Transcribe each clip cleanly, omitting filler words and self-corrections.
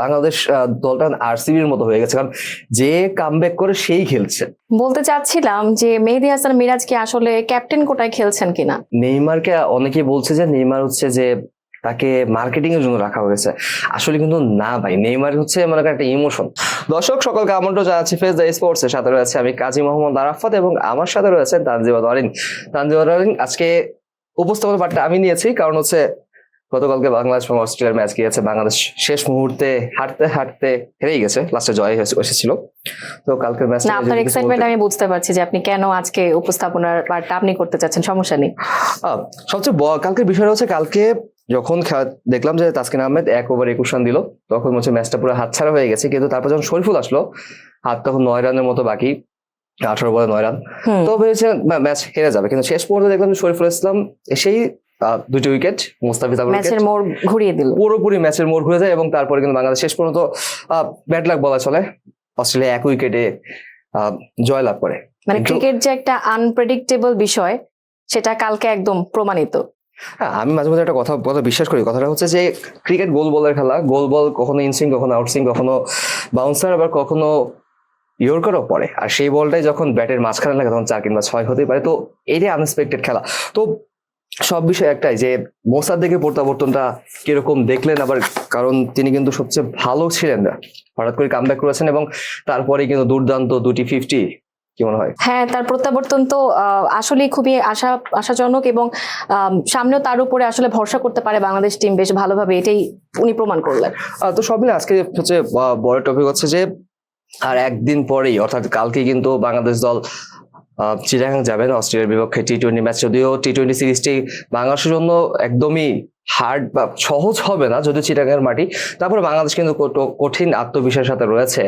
বাংলাদেশ দলটা আরসিবির মতো হয়ে গেছে, কারণ যে কামব্যাক করে সেই খেলছে। বলতে চাচ্ছিলাম যে মেহেদী হাসান মিরাজ কি আসলে ক্যাপ্টেন কোটায় খেলছেন কিনা। নেইমারকে অনেকেই বলছে যে নেইমার হচ্ছে যে তাকে মার্কেটিং এর জন্য রাখা হয়েছে, আসলে কিন্তু না ভাই, নেইমার হচ্ছে মনে করেন একটা ইমোশন। দর্শক সকলকে আমন্ত্রণ জানাচ্ছি ফেস দ্য স্পোর্টস এর সাথে রয়েছে আমি কাজী মোহাম্মদ আরাফাত এবং আমার সাথে রয়েছে তানজিমা নরিন। আজকে উপস্থাপনা পাঠটা আমি নিয়েছি, কারণ হচ্ছে গতকালকে বাংলাদেশ এবং অস্ট্রেলিয়ার ম্যাচ গিয়েছে, বাংলাদেশ শেষ মুহূর্তে হাঁটতে হাঁটতে হেরেই গেছে, লাস্টে জয় এসেছিল। তো কালকের ম্যাচটা আপনার এক্সাইটমেন্ট আমি বুঝতে পারছি যে আপনি কেন আজকে উপস্থাপনার পার্টটা আপনি করতে চাচ্ছেন, সমস্যা নেই। সবচেয়ে কালকের বিষয়টা হচ্ছে কালকে যখন দেখলাম যে তাসকিন আহমেদ 1 ওভার 21 রান দিল, তখন হচ্ছে ম্যাচটা পুরো হাতছাড়া হয়ে গেছে। কিন্তু তারপর যখন শরীফুল আসলো, হাত তখন 9 রানের মতো বাকি, 18 বলে 9 রান, তো ভেবেছে ম্যাচ হেরে যাবে। কিন্তু শেষ পর্যন্ত দেখলাম যে শরীফুল ইসলাম এসেই 2টি উইকেট, মুস্তাফিজ ম্যাচের মোড় ঘুরিয়ে দিল, পুরোপুরি ম্যাচের মোড় ঘুরে যায়। এবং তারপরে কিন্তু বাংলাদেশ শেষ পর্যন্ত ব্যাড লাক বলা চলে, অস্ট্রেলিয়া 1 উইকেটে জয়লাভ করে। মানে ক্রিকেট যে একটা আনপ্রেডিক্টেবল বিষয়, সেটা কালকে একদম প্রমাণিত। হ্যাঁ, আমি মাঝে মাঝে একটা কথা বিশ্বাস করি, কথাটা হচ্ছে যে ক্রিকেট গোল বলের খেলা। গোল বল কখনো ইনসুইং, কখনো আউটসুইং, কখনো বাউন্সার, আবার কখনো ইয়র্কারও পড়ে। আর সেই বলটাই যখন ব্যাটের মাঝখানে লাগে তখন 4 কিংবা 6 হতেই পারে। তো এটাই আনএক্সপেক্টেড খেলা। তো সব বিষয় একটাই যে মোসাদ্দেকের প্রত্যাবর্তনটা কিরকম দেখলেন, আবার কারণ তিনি কিন্তু সবচেয়ে ভালো ছিলেন না, হঠাৎ করে কামব্যাক করেছেন এবং তারপরে কিন্তু দুর্দান্ত 2টি 50। কি মনে হয়? হ্যাঁ, তার প্রত্যাবর্তন তো আসলে খুবই আশাজনক এবং সামনেও তার উপরে আসলে ভরসা করতে পারে বাংলাদেশ টিম বেশ ভালোভাবে, এটাই উনি প্রমাণ করলেন। তো সব মিলে আজকে হচ্ছে বড় টপিক হচ্ছে যে আর একদিন পরেই, অর্থাৎ কালকে কিন্তু বাংলাদেশ দল চিটাগাং যাবেন অস্ট্রেলিয়ার বিপক্ষে টি-20 ম্যাচ। যদিও টি-20 সিরিজটি বাংলাদেশের জন্য একদমই হার্ড বা সহজ হবে না, যদিও চিটাগাংয়ের মাটি, তারপরে বাংলাদেশ কিন্তু কঠিন আত্মবিশ্বাসের সাথে রয়েছে।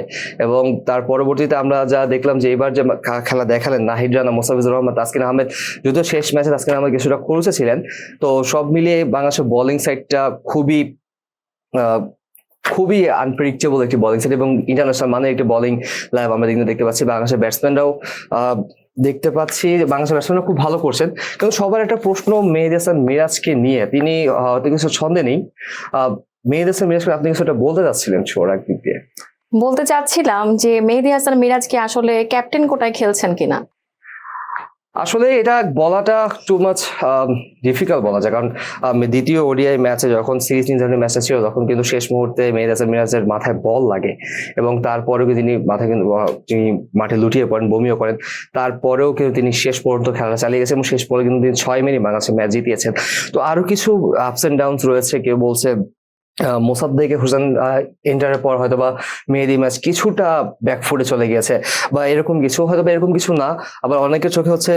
এবং তার পরবর্তীতে আমরা যা দেখলাম যে এবার যে খেলা দেখালেন নাহিদ রানা, মোস্তাফিজুর রহমান, তাসকিন আহমেদ, যদিও শেষ ম্যাচে তাসকিন আহমেদ কিছুটা ক্রুসে ছিলেন। তো সব মিলিয়ে বাংলাদেশের বোলিং সাইডটা খুবই আনপ্রেডিক্টেবল একটি বোলিং সাইড এবং ইন্টারন্যাশনাল মানে একটি বোলিং লাইভ আমরা দেখতে পাচ্ছি। বাংলাদেশের ব্যাটসম্যানরাও দেখতে পাচ্ছি বাংলাদেশের ব্যাটসম্যানরা খুব ভালো করছেন। কিন্তু সবার একটা প্রশ্ন মেহেদী হাসান মিরাজকে নিয়ে, তিনি হয়তো কিছু ছন্দে নেই। মেহেদী হাসান মিরাজকে আপনি কিছুটা বলতে চাচ্ছিলেন ছোড় একদিক দিয়ে। বলতে চাচ্ছিলাম যে মেহেদী হাসান মিরাজ কি আসলে ক্যাপ্টেন কোটায় খেলছেন কিনা। আসলে এটা বলাটা টু মাচ ডিফিকাল্ট বলা যায়, কারণ দ্বিতীয় ওডিআই ম্যাচে যখন সিরিজ নির্ধারণী ম্যাচটা ছিল, তখন কিন্তু শেষ মুহূর্তে মেহেদী হাসান মিরাজের মাথায় বল লাগে এবং তারপরেও তিনি তিনি মাঠে লুটিয়ে পড়েন, বমিও করেন। তারপরেও কিন্তু তিনি শেষ পর্যন্ত খেলা চালিয়ে গেছেন এবং শেষ পরে কিন্তু তিনি 6 মিনিট বাংলাদেশের ম্যাচ জিতিয়েছেন। তো আরো কিছু আপস এন্ড ডাউনস রয়েছে। কেউ বলছে মোসাদ্দেক হোসেন এন্টারের পর হয়তো বা মেহেদী ম্যাচ কিছুটা ব্যাকফুটে চলে গিয়েছে বা এরকম কিছু, হয়তো বা এরকম কিছু না। আবার অনেকের চোখে হচ্ছে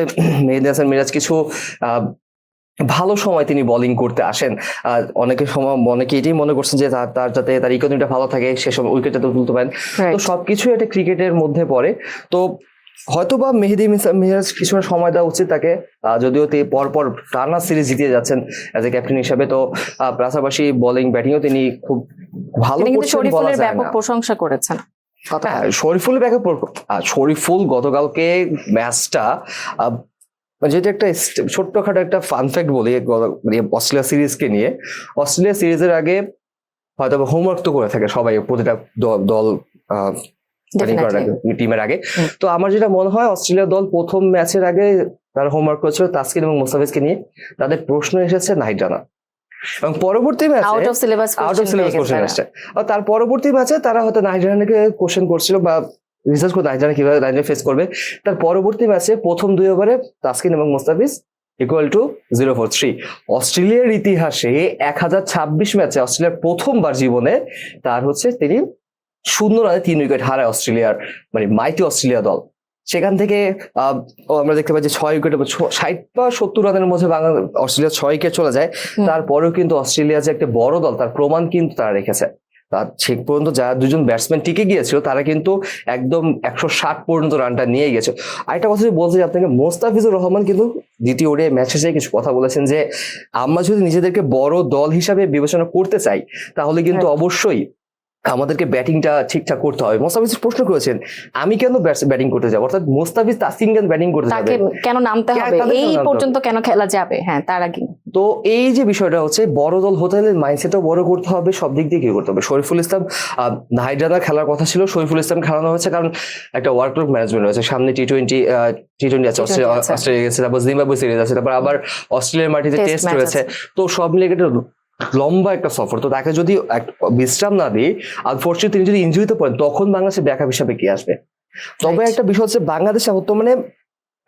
মেহেদী হাসান মিরাজ কিছু ভালো সময় তিনি বোলিং করতে আসেন। অনেকে এটাই মনে করছেন যে তার যাতে তার ইকোনমিটা ভালো থাকে, সে সময় উইকেটটা তুলতে পারেন। তো সবকিছু এটা ক্রিকেটের মধ্যে পড়ে। তো হয়তো বা মেহেদী মিরাজ কিছুটা সময় দেওয়া উচিত তাকে, যদিও তিনি পরপর টানা সিরিজ জিতিয়ে যাচ্ছেন অ্যাজ এ ক্যাপ্টেন হিসেবে। তো পাশাপাশি বোলিং ব্যাটিংও তিনি খুব ভালো করছেন, বলা যায় না। প্রশংসা করেছেন শরীফুল গতকালকে ম্যাচটা, যেটা একটা ছোট্টখাটো একটা ফান ফ্যাক্ট বলি অস্ট্রেলিয়া সিরিজকে নিয়ে। অস্ট্রেলিয়া সিরিজের আগে হয়তো হোমওয়ার্ক তো করে থাকে সবাই, প্রতিটা দল টিমের আগে। তো আমার যেটা মনে হয় অস্ট্রেলিয়া দল প্রথম ম্যাচের আগে তারা হোমওয়ার্ক করেছিল তাসকিন এবং মুস্তাফিজকে নিয়ে। তাদের প্রশ্ন এসেছে নাহিদ রানা এবং পরবর্তী ম্যাচে আউট অফ সিলেবাস কোশ্চেন আসছে। আর তার পরবর্তী ম্যাচে তারা হয়তো নাহিদ রানাকে কোশ্চেন করছিল বা রিসার্চ করে নাহিদ রানা কিভাবে নাহিদ রানা ফেস করবে। তার পরবর্তী ম্যাচে প্রথম 2 ওভারে তাসকিন এবং মুস্তাফিজ ইকুয়াল টু 0 for 3। অস্ট্রেলিয়ার ইতিহাসে 1026 ম্যাচে অস্ট্রেলিয়ার প্রথমবার জীবনে তার হচ্ছে তিনি 0 রানে 3 উইকেট হারায় অস্ট্রেলিয়ার, মানে মাইটি অস্ট্রেলিয়া দল। সেখান থেকে আমরা দেখতে পাই যে 6 উইকেট 60 বা 70 রানের মধ্যে অস্ট্রেলিয়া 6 উইকেট চলে যায়। তারপরেও কিন্তু অস্ট্রেলিয়া যে একটা বড় দল তার প্রমাণ কিন্তু তারা রেখেছে। তার ঠিক পর্যন্ত যারা 2জন ব্যাটসম্যান টিকে গিয়েছিল তারা কিন্তু একদম 160 পর্যন্ত রানটা নিয়ে গেছে। আরেকটা কথা বলতে চাই আপনাকে, মোস্তাফিজুর রহমান কিন্তু দ্বিতীয় ওডিআই ম্যাচে কিছু কথা বলেছেন যে আমরা যদি নিজেদেরকে বড় দল হিসাবে বিবেচনা করতে চাই তাহলে কিন্তু অবশ্যই আমাদেরকে ব্যাটিংটা ঠিকঠাক করতে হবে। মোস্তাফিজ প্রশ্ন করেছেন আমি কেন ব্যাটিং করতে যাবো, অর্থাৎ মোস্তাফিজ তাসকিন কেন ব্যাটিং করতে তাকে যাবে, কেন নামতে হবে, তাদের কেন এই নামতে পর্যন্ত কেন খেলা যাবে, হ্যাঁ তার আগে। তো এই যে বিষয়টা হচ্ছে বড় দল হতে হলে মাইন্ডসেটও বড় করতে হবে, সব দিক দিয়ে কি করতে হবে। শরীফুল ইসলাম নাহিদ রানা খেলার কথা ছিল, শরীফুল ইসলাম খেলানো হয়েছে কারণ একটা ওয়ার্কলোড ম্যানেজমেন্ট রয়েছে, সামনে টি-20 আছে, অস্ট্রেলিয়া গেছে, তারপর জিম্বাবুয়ে সিরিজ আছে, তারপর আবার অস্ট্রেলিয়ার মাটিতে Test টেস্ট match রয়েছে। তো সব মিলে একটা লম্বা একটা সফর, তো তাকে যদি বিশ্রাম না দিই, আনফর্চুনেটলি তিনি যদি ইনজুরিতে পড়েন তখন বাংলাদেশের ব্যাকআপ হিসাবে কি আসবে। তবে একটা বিষয় হচ্ছে বাংলাদেশে বর্তমানে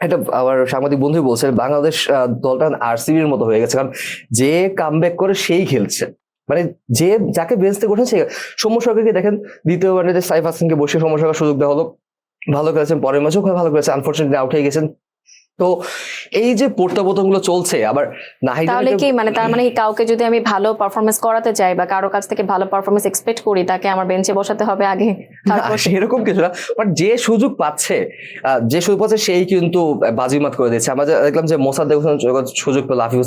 একটা আমার সাংবাদিক বন্ধু বলছে বাংলাদেশ দলটা আরসিবির মতো হয়ে গেছে, কারণ যে কামব্যাক করে সেই খেলছে, মানে যে যাকে বেঞ্চ থেকে ওঠেন সে। সৌম্য সরকারকে দেখেন দ্বিতীয় ওয়ানডেতে সাইফ হাসানকে বসে সৌম্য সরকার সুযোগ দেওয়া হলো, ভালো খেলেছেন, পরের ম্যাচও ভালো খেলেছেন, আনফর্চুনেটলি আউট হয়ে গেছেন। তো এই যে প্রত্যাবর্তন গুলো চলছে, আবার নাহিদ তাহলে কি মানে তার মানে কি কাউকে যদি আমি ভালো পারফরমেন্স করাতে চাই বা কারো কাছ থেকে ভালো পারফরমেন্স এক্সপেক্ট করি, তাকে আমার বেঞ্চে বসাতে হবে আগে, তারপর এরকম কিছু না, বাট যে সুযোগ পাচ্ছে সেই কিন্তু বাজিমাত করে দিচ্ছে। আমরা দেখলাম যে মোসাদ্দেক হোসেন সুযোগ পেল আফিফ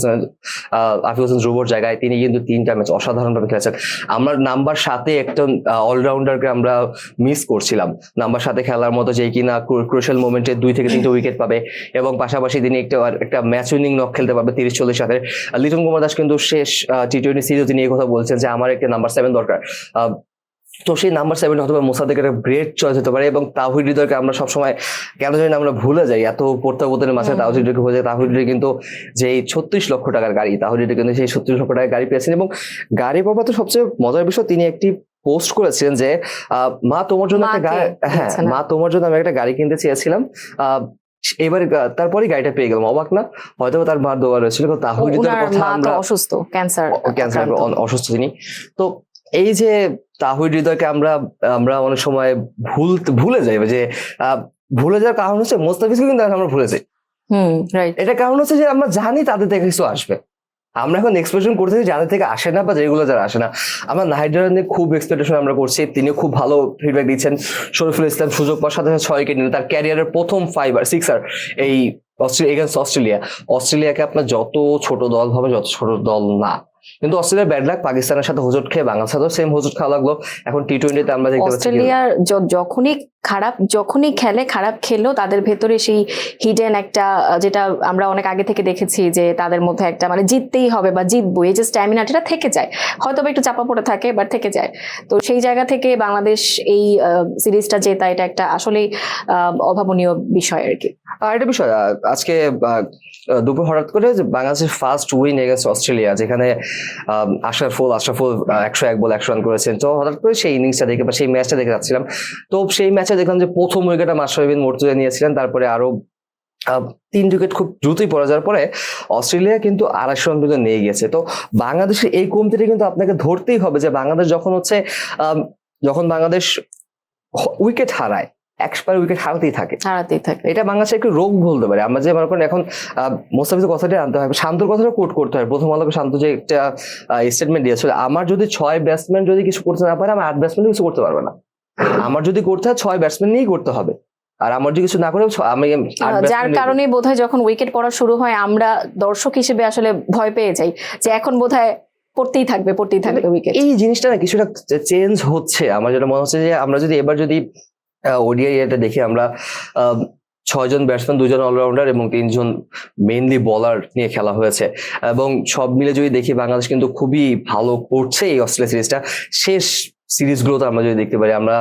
হোসেন ধ্রুবর জায়গায়, তিনি কিন্তু 3টা ম্যাচ অসাধারণভাবে খেলেছেন। আমরা নাম্বার 7-এ একটা অলরাউন্ডারকে আমরা মিস করছিলাম, নাম্বার 7-এ খেলার মতো, যে কিনা ক্রুশিয়াল মোমেন্টে 2 থেকে 3টে উইকেট পাবে এবং পাশাপাশি তিনি একটা ম্যাচ উইনিং নক খেলতে পারবে 30-40 রানের। লিটন কুমার দাস কিন্তু শেষ টি-20 সিরিজে তিনি এই কথা বলছেন যে আমার একটা নাম্বার 7 দরকার। তো সেই নাম্বার 7 হয়তো মোসাদ্দেক একটা গ্রেট চয়েস হতে পারে। এবং তাওহিদ হৃদয়কে আমরা সবসময় কেন জানি আমরা ভুলে যাই, এত প্রত্যাবর্তনের মাঝে তাওহিদ হৃদয়কে ভুলে যাই। তাওহিদ হৃদয় কিন্তু যে 36 লক্ষ টাকার গাড়ি, তাওহিদ হৃদয় কিন্তু সেই 36 লক্ষ টাকার গাড়ি পেয়েছেন। এবং গাড়ি পাওয়া তো সবচেয়ে মজার বিষয়, তিনি একটি পোস্ট করেছেন যে মা তোমার জন্য একটা গাড়ি, হ্যাঁ মা তোমার জন্য আমি একটা গাড়ি কিনতে চেয়েছিলাম, এবারে তারপরে গাড়িটা পেয়ে গেলাম। অবাক না? হয়তো তার মার দোয়া রয়েছিল, তাওহিদ হৃদয়ের কথা আমরা অসুস্থ, ক্যান্সার অসুস্থ তিনি। তো এই যে তাওহিদ হৃদয়কে আমরা অনেক সময় ভুলে যাই, যে ভুলে যাওয়ার কারণ হচ্ছে মোস্তাফিজকে কিন্তু আমরা ভুলে যাই। এটা কারণ হচ্ছে যে আমরা জানি তাদের থেকে কিছু আসবে, আমরা এখন এক্সপেকটেশন করতেছি যাদের থেকে আসে না বা যেগুলো যারা আসে না। আমরা নাহিদ রানা নিয়ে খুব এক্সপেকটেশন আমরা করছি, তিনি খুব ভালো ফিডব্যাক দিচ্ছেন। শরীফুল ইসলাম সুযোগ পাওয়ার সাথে 6 উইকেট নিলেন, তার ক্যারিয়ারের প্রথম 5 আর 6 এই অস্ট্রেলিয়াকে আপনার যত ছোট দল ভাবে, যত ছোট দল না, কিন্তু অস্ট্রেলিয়ার ব্যাড লাক, পাকিস্তানের সাথে হোঁচট খেয়ে বাংলাদেশের সাথেও সেম হোঁচট খাওয়া লাগলো। এখন টি-20তে আমরা দেখতে পাচ্ছি অস্ট্রেলিয়ার যখনই খেলে, খারাপ খেললেও তাদের ভেতরে সেই হিডেন একটা, যেটা আমরা অনেক আগে থেকে দেখেছি যে তাদের মধ্যে একটা মানে জিততেই হবে বা জিতবো, এই যে স্ট্যামিনাটা থেকে যায়, হয়তো একটু চাপা পড়ে থাকে বাট থেকে যায়। তো সেই জায়গা থেকে বাংলাদেশ এই সিরিজটা জেতা, এটা একটা আসলেই অভাবনীয় বিষয় আর কি। আর একটা বিষয়, আজকে দুপুর হঠাৎ করে বাংলাদেশের ফার্স্ট উইন এগেন্স্ট অস্ট্রেলিয়া, যেখানে আশরাফুল 101 বল 100 রান করেছেন। তো হঠাৎ করে সেই ইনিংসটা দেখে বা সেই ম্যাচটা দেখে যাচ্ছিলাম, তো সেই ম্যাচে দেখলাম যে প্রথম উইকেটটা মাশরাফি বিন মুর্তজা নিয়েছিলেন, তারপরে আরো 3 উইকেট খুব দ্রুতই পড়ে যাওয়ার পরে অস্ট্রেলিয়া কিন্তু 250 রান পর্যন্ত নিয়ে গেছে। তো বাংলাদেশের এই কমতিটা কিন্তু আপনাকে ধরতেই হবে যে বাংলাদেশ যখন বাংলাদেশ উইকেট হারায়, একবার উইকেট হারাতেই থাকে। এটা বাংলাদেশের একটু রোগ বলতে পারে। আমরা যে মনে করেন এখন মোস্তাফিজের কথাটা আনতে হয়, শান্তর কথাটা কোট করতে হয়। প্রথম আলোকে শান্ত যে একটা স্টেটমেন্ট দিয়েছিল, আমার যদি 6 ব্যাটসম্যান যদি কিছু করতে না পারে, আমার 8 ব্যাটসম্যান কিছু করতে পারবে না। আমার যদি করতে হয় 6 ব্যাটসম্যান নিয়েই করতে হবে, আর আমার যদি কিছু না করে আমি যার কারণে বোধহয় যখন উইকেট পড়া শুরু হয় আমরা দর্শক হিসেবে আসলে ভয় পেয়ে যাই যে এখন বোধহয় পড়তেই থাকবে উইকেট। এই জিনিসটা না কিছুটা চেঞ্জ হচ্ছে। আমার যেটা মনে হচ্ছে যে আমরা যদি এবার ওডিআই এটা দেখি, আমরা 6 জন ব্যাটসম্যান, 2 জন অলরাউন্ডার এবং 3 জন মেইনলি বলার নিয়ে খেলা হয়েছে, এবং সব মিলে যদি দেখি বাংলাদেশ কিন্তু খুবই ভালো করছে এই অস্ট্রেলিয়া সিরিজটা। শেষ সিরিজগুলোতে আমরা যদি দেখতে পারি, আমরা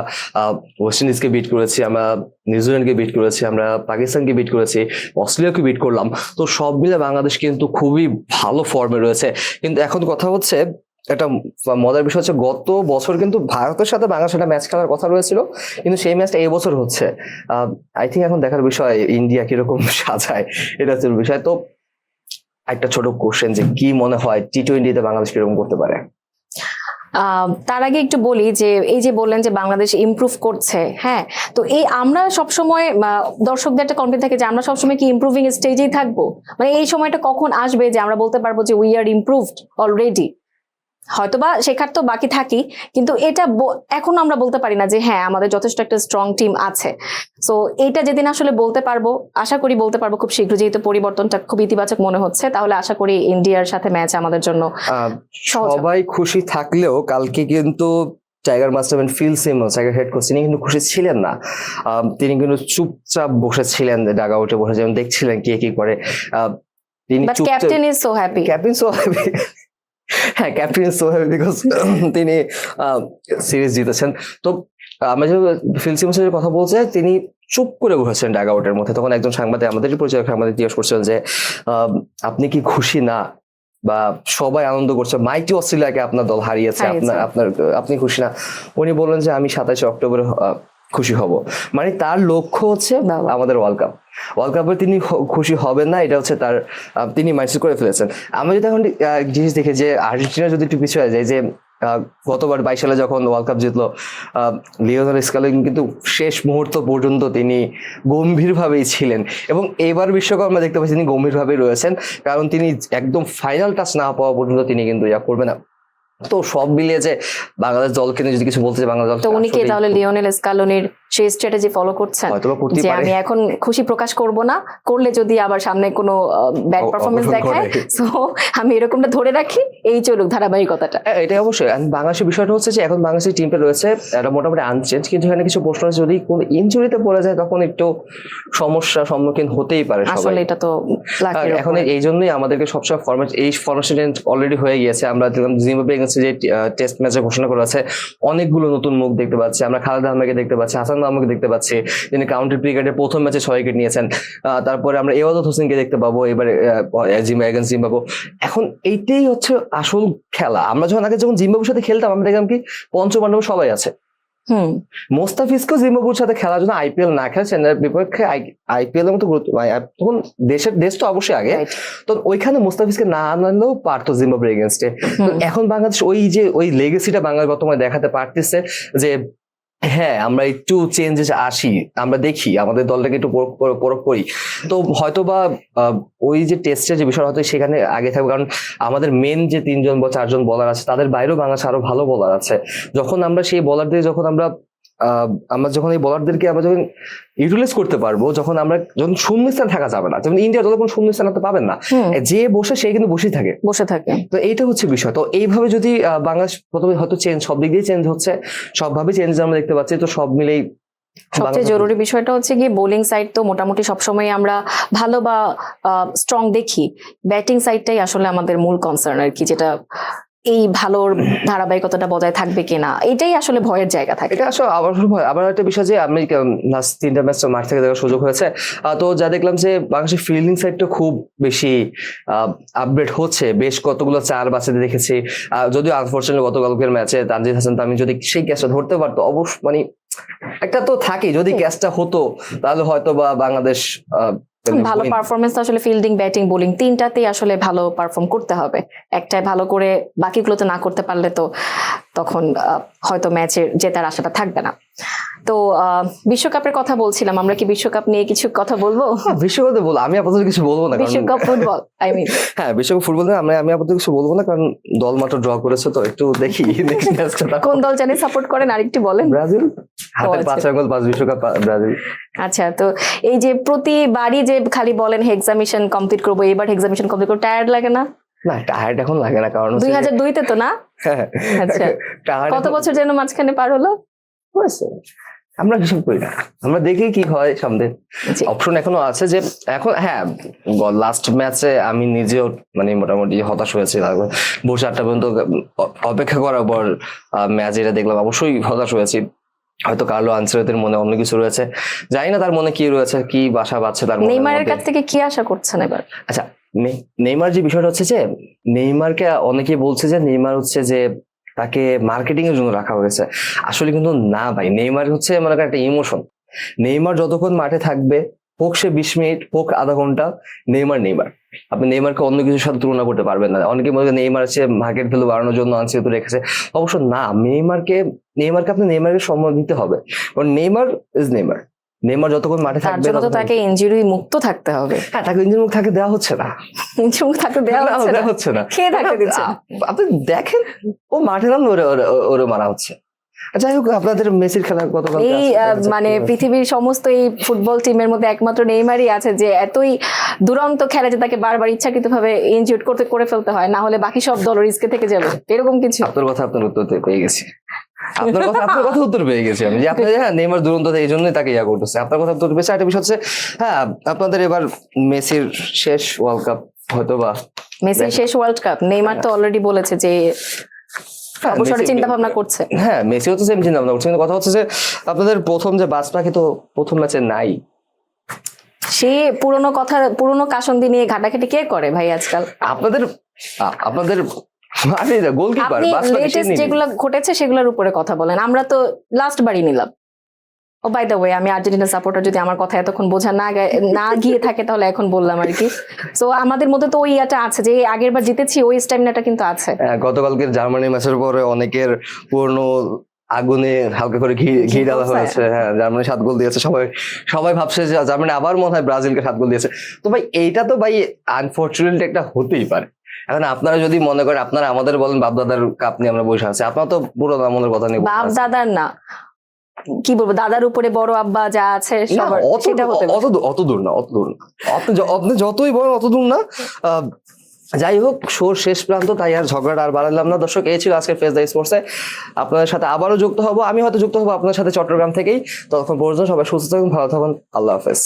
ওয়েস্ট ইন্ডিজকে বিট করেছি, আমরা নিউজিল্যান্ডকে বিট করেছি, আমরা পাকিস্তানকে বিট করেছি, অস্ট্রেলিয়াকে বিট করলাম। তো সব মিলে বাংলাদেশ কিন্তু খুবই ভালো ফর্মে রয়েছে। কিন্তু এখন কথা হচ্ছে, একটা মজার বিষয় হচ্ছে, গত বছর কিন্তু ভারতের সাথে বাংলাদেশ একটা ম্যাচ খেলার কথা রয়েছিল, কিন্তু সেই ম্যাচটা এই বছর হচ্ছে। আই থিঙ্ক এখন দেখার বিষয় ইন্ডিয়া কিরকম সাজায়, এটা হচ্ছে বিষয়। তো একটা ছোট কোশ্চেন, যে কি মনে হয় টি-20তে বাংলাদেশ কিরকম করতে পারে? তার আগে একটু বলি যে এই যে বললেন যে বাংলাদেশ ইমপ্রুভ করছে, হ্যাঁ, তো এই আমরা সবসময় দর্শকদের একটা কনফিডেন্স থাকে যে আমরা সবসময় কি ইমপ্রুভিং স্টেজেই থাকবো, মানে এই সময়টা কখন আসবে যে আমরা বলতে পারবো যে উই আর ইমপ্রুভড অলরেডি। হয়তোবা শেখার তো বাকি থাকি, কিন্তু এটা এখন আমরা বলতে পারি না যে হ্যাঁ আমাদের যথেষ্ট একটা স্ট্রং টিম আছে। সো এটা যেদিন আসলে বলতে পারবো, আশা করি বলতে পারবো খুব শীঘ্র, যেহেতু পরিবর্তনটা খুব ইতিবাচক মনে হচ্ছে, তাহলে আশা করি ইন্ডিয়ার সাথে ম্যাচ আমাদের জন্য সবাই খুশি থাকলেও কালকে কিন্তু tiger mastermind Phil Simmons, tiger head coach, তিনি কিন্তু খুশি ছিলেন না। তিনি কিন্তু চুপচাপ বসেছিলেন, ডাগ আউটে বসে যেমন দেখছিলেন কে কি করে। তিনি but captain is so happy. Captain so happy, হ্যাঁ captain is so happy because তিনি সিরিজ জিতেছেন। তো আমরা যে ফিল সিমন্সের কথা বলছে, তিনি চুপ করে বসেছেন ডাগ আউটের মধ্যে। তখন একজন সাংবাদিক, আমাদেরই পরিচয় সাংবাদিক, জিজ্ঞেস করছিলেন যে আপনি কি খুশি না, বা সবাই আনন্দ করছে, মাইটি অস্ট্রেলিয়াকে আপনার দল হারিয়েছে, আপনি খুশি না? উনি বললেন যে আমি 27 অক্টোবর খুশি হব। মানে তার লক্ষ্য হচ্ছে আমাদের ওয়ার্ল্ড কাপ। ওয়ার্ল্ড কাপে তিনি খুশি হবেন না, এটা হচ্ছে তার, তিনি মাইন্ডসেট করে ফেলেছেন। আমরা যদি এখন জিনিস দেখি যে আর্জেন্টিনা যদি একটু পিছিয়ে যায়, যে গতবার 22 সালে যখন ওয়ার্ল্ড কাপ জিতলো, লিওনেল স্কেলোনি কিন্তু শেষ মুহূর্ত পর্যন্ত তিনি গম্ভীরভাবেই ছিলেন, এবং এবার বিশ্বকাপ আমরা দেখতে পাচ্ছি তিনি গম্ভীরভাবেই রয়েছেন, কারণ তিনি একদম ফাইনাল টাচ না পাওয়া পর্যন্ত তিনি কিন্তু ইয়া করবে না। তো সব মিলিয়ে যে বাংলাদেশ দলকে নিয়ে যদি কিছু বলতে চাই, বাংলাদেশ দল, তো উনি কি তাহলে লিওনেল স্ক্যালোনির সেই স্ট্র্যাটেজি ফলো করছেন যে আমি এখন খুশি প্রকাশ করব না, করলে যদি আবার সামনে কোনো ব্যাড পারফরমেন্স দেখায়, সো আমি এরকমটা ধরে রাখি, এই চলুক ধারাবাহিকতাটা। এটাই অবশ্যই। বাংলাদেশের বিষয়টা হচ্ছে যে এখন বাংলাদেশের টিমটা রয়েছে এটা মোটামুটি আনচেঞ্জ, কিন্তু এখানে কিছু প্রশ্ন আছে, যদি কোনো ইনজুরিতে পড়ে যায় তখন একটু সমস্যার সম্মুখীন হতেই পারে সবাই। আসলে এটা তো এখন এই জন্যই আমাদেরকে সবসময় ফরমেশন অলরেডি হয়ে গিয়েছে। আমরা জিম্বাবুয়ে এগেইনস্ট যে টেস্ট ম্যাচে ঘোষণা করা আছে, অনেকগুলো নতুন মুখ দেখতে পাচ্ছি আমরা। খালেদ আহমেদকে দেখতে পাচ্ছি, হাসান মাহমুদকে দেখতে পাচ্ছি, যিনি কাউন্টি ক্রিকেটের প্রথম ম্যাচে 6 উইকেট নিয়েছেন। তারপরে আমরা এওয়াদত হোসেনকে দেখতে পাবো এবারে এগেইনস্ট জিম্বাবুয়ে। এখন এইটাই হচ্ছে আসল খেলা। আমরা যখন জিম্বাবুয়ের সাথে খেলতাম, আমরা দেখলাম কি পঞ্চপাণ্ডব সবাই আছে। মোস্তাফিজকেও জিম্বাবুয়ের সাথে খেলার জন্য আইপিএল না খেলে চেন্নাইয়ের বিপক্ষে আইপিএল এর মতো গুরুত্ব, তখন দেশ তো অবশ্যই আগে, তো ওইখানে মোস্তাফিজকে না আনলেও পারতো জিম্বাবুয়ের এগেইনস্টে। এখন বাংলাদেশ ওই লেগেসিটা বাংলাদেশ বর্তমানে দেখাতে পারতেছে যে হ্যাঁ আমরা একটু চেঞ্জেস আসি, আমরা দেখি আমাদের দলটাকে একটু পরখ করি। তো হয়তো বা ওই যে টেস্টের যে বিষয় হয়তো সেখানে আগে থাকবে, কারণ আমাদের মেন যে 3জন বা 4জন বোলার আছে, তাদের বাইরেও বাংলাদেশে আরো ভালো বোলার আছে। যখন আমরা সেই বোলারদের যখন এই বোলারদেরকে আমরা যখন ইউটিলাইজ করতে পারবো, যখন শূন্যস্থান থাকা যাবে না, যেমন ইন্ডিয়া যখন শূন্যস্থান তো পাবেন না, যে বসে সে কিন্তু বসে থাকে। তো এইটা হচ্ছে বিষয়। তো এইভাবে যদি বাংলাদেশ প্রথমে হয়তো চেঞ্জ, সব দিক দিয়ে চেঞ্জ হচ্ছে, সবভাবে চেঞ্জ আমরা দেখতে পাচ্ছি। তো সব মিলেই সবচেয়ে জরুরি বিষয়টা হচ্ছে গিয়ে বোলিং সাইড তো মোটামুটি সবসময় আমরা ভালো বা স্ট্রং দেখি, ব্যাটিং সাইডটাই আসলে আমাদের মূল কনসার্ন আর কি, যেটা এই ভালোর ধারাবাহিকতাটা বজায় থাকবে কিনা, এটাই আসলে ভয়ের জায়গা থাকে। এটা আসলে আবার একটা বিষয় যে আমি লাস্ট 3টা ম্যাচ মাঠ থেকে দেখার সুযোগ হয়েছে, তো যা দেখলাম যে বাংলাদেশের ফিল্ডিং সাইডটা খুব বেশি আপডেট হচ্ছে। বেশ কতগুলো 4 বাচ্চাদের দেখেছি, যদিও আনফরচুনেটলি গতকালকের ম্যাচে তানজিদ হাসান তামিম যদি সেই ক্যাচটা ধরতে পারতো, অবশ্য মানে একটা তো থাকেই, যদি ক্যাচটা হতো তাহলে হয়তো বা বাংলাদেশ ভালো পারফরমেন্স। আসলে ফিল্ডিং, ব্যাটিং, বোলিং তিনটাতেই আসলে ভালো পারফর্ম করতে হবে। একটাই ভালো করে বাকিগুলোতে না করতে পারলে তো তখন হয়তো ম্যাচের জেতার আশাটা থাকবে না। তো বিশ্বকাপের কথা বলছিলাম, আমরা কি বিশ্বকাপ নিয়ে কিছু কথা বলবো? বিশ্বকাপে বলবো, আমি আপাতত কিছু বলবো না। বিশ্বকাপ ফুটবল, হ্যাঁ বিশ্বকাপ ফুটবল আমি আপাতত কিছু বলবো না, কারণ দল মাত্র ড্র করেছে, তো একটু দেখি নেক্সট ম্যাচটা। কোন দল জানি সাপোর্ট করেন আরেকটু বলেন। ব্রাজিল, হাতের 5 আঙ্গুল 5 বিশ্বকাপ ব্রাজিল। আচ্ছা, তো এই যে প্রতিবারই যে খালি বলেন এক্সামিশন কমপ্লিট করবো, এবার এক্সামিশন কমপ্লিট করবো, টায়ার্ড লাগে না? না টায়ার্ড এখন লাগে না, কারণ 2002-তে তো না? আচ্ছা, কত বছর যেন মাঝখানে পার হলো। আমরা হিসাব করি না, আমরা দেখি কি হয় সামনে। অপশন এখনো আছে যে এখন, হ্যাঁ লাস্ট ম্যাচে আমি নিজেও মানে মোটামুটি হতাশ হয়েছি, বসে 8টা পর্যন্ত অপেক্ষা করার পর ম্যাচ এটা দেখলাম, অবশ্যই হতাশ হয়েছি। হয়তো কার্লো আনচেলত্তির মনে অন্য কিছু রয়েছে, জানি না তার মনে কি রয়েছে, কি বাসা বাঁধছে তার মনে। নেইমারের কাছ থেকে কি আশা করছেন এবার? আচ্ছা, নেইমার যে বিষয়টা হচ্ছে যে নেইমারকে অনেকেই বলছে যে নেইমার হচ্ছে যে তাকে মার্কেটিং এর জন্য রাখা হয়েছে, আসলে কিন্তু না ভাই। নেইমার হচ্ছে মনে করেন একটা ইমোশন। নেইমার যতক্ষণ মাঠে থাকবে, হোক সে 20 মিনিট হোক আধা ঘন্টা, নেইমার। আপনি নেইমারকে অন্য কিছুর সাথে তুলনা করতে পারবেন না। অনেকে মনে করেন নেইমার হচ্ছে মার্কেট ভ্যালু বাড়ানোর জন্য আনচেলত্তি রেখেছে, অবশ্য না। নেইমারকে আপনি নেইমারকে সম্মান দিতে হবে, কারণ নেইমার ইজ নেইমার। নেইমার যতক্ষণ মাঠে থাকবে তাকে ইনজুরি মুক্ত থাকতে হবে। হ্যাঁ, তাকে ইনজুরি মুক্ত থাকতে দেওয়া হচ্ছে না, ইনজুরি মুক্ত থাকতে দেওয়া হচ্ছে না, খেয়ে থাকতে দিচ্ছে। আপনি দেখেন ও মাঠে নামলে ওরে মারা হচ্ছে। যাই হোক, আপনাদের মেসির খেলা গতকাল এই মানে পৃথিবীর সমস্ত এই ফুটবল টিমের মধ্যে একমাত্র নেইমারই আছে যে এতই দুরন্ত খেলে যে তাকে বারবার ইচ্ছাকৃতভাবে ইনজুরি করে ফেলতে হয়, না হলে বাকি সব দল রিস্কে থেকে যাবে, এরকম কিছু। আপনার কথা আপনার উত্তর পেয়ে গেছি। আপনার কথা উত্তর পেয়ে গেছি আমি, যে আপনার হ্যাঁ নেইমার দুরন্ত, এই জন্যই তাকে ইয়া করতেছে। আপনার কথা উত্তর পেয়েছে। একটা বিষয় হচ্ছে হ্যাঁ আপনাদের এবার মেসির শেষ ওয়ার্ল্ড কাপ হয়তো বা মেসির শেষ ওয়ার্ল্ড কাপ, নেইমার তো অলরেডি বলেছে যে অবসরে চিন্তা ভাবনা করছে। হ্যাঁ মেসিও তো সেম চিন্তা ভাবনা করছে, কিন্তু কথা হচ্ছে যে আপনাদের প্রথম যে বাজ পাখি তো প্রথম ম্যাচে নাই। সে পুরনো কাসন্দি নিয়ে ঘাটাঘাটি কে করে ভাই আজকাল? আপনাদের গোলকিপার আপনি লেটেস্ট যেগুলো ঘটেছে সেগুলোর উপরে কথা বলেন, আমরা তো লাস্ট বারই নিলাম। ও বাই দ্য ওয়ে, আমি আর্জেন্টিনা সাপোর্টার, যদি আমার কথা এতক্ষণ বোঝা না গিয়ে থাকে তাহলে এখন বললাম আর কি। সো আমাদের মধ্যে তো ওই ইয়াটা আছে যে আগের বার জিতেছি, ওই স্ট্যামিনাটা কিন্তু আছে। গতকালকের জার্মানি ম্যাচের পরে অনেকের পুরনো আগুনে হালকা করে ঘি ডালা হয়েছে। হ্যাঁ জার্মানি 7 গোল দিয়েছে, সবাই ভাবছে যে জার্মানি আবার মনে হয় ব্রাজিলকে 7 গোল দিয়েছে। তো ভাই এইটা তো ভাই আনফরচুনেটলি একটা হতেই পারে। এখন আপনারা যদি মনে করেন, আপনারা আমাদের বলেন বাপ দাদার কাপ নিয়ে আমরা বসে আছি, আপনারা তো পুরো আমলের কথা নিয়ে বাপ দাদার না, কি বলবো, দাদার উপরে বড় আব্বা যা আছে সবার, সেটা হতে পারে। অত দূর না আপনি যতই বলেন অত দূর না। যাই হোক, শোর শেষ প্রান্ত, তাই আর ঝগড়াটা আর বাড়ালাম না। দর্শক, এই ছিল আজকে ফেস দ্য স্পোর্টসে। আপনাদের সাথে আবারও যুক্ত হব, আমি হয়তো যুক্ত হবো আপনাদের সাথে চট্টগ্রাম থেকেই। ততক্ষণ পর্যন্ত সবাই সুস্থ থাকুন, ভালো থাকুন, আল্লাহ হাফেজ।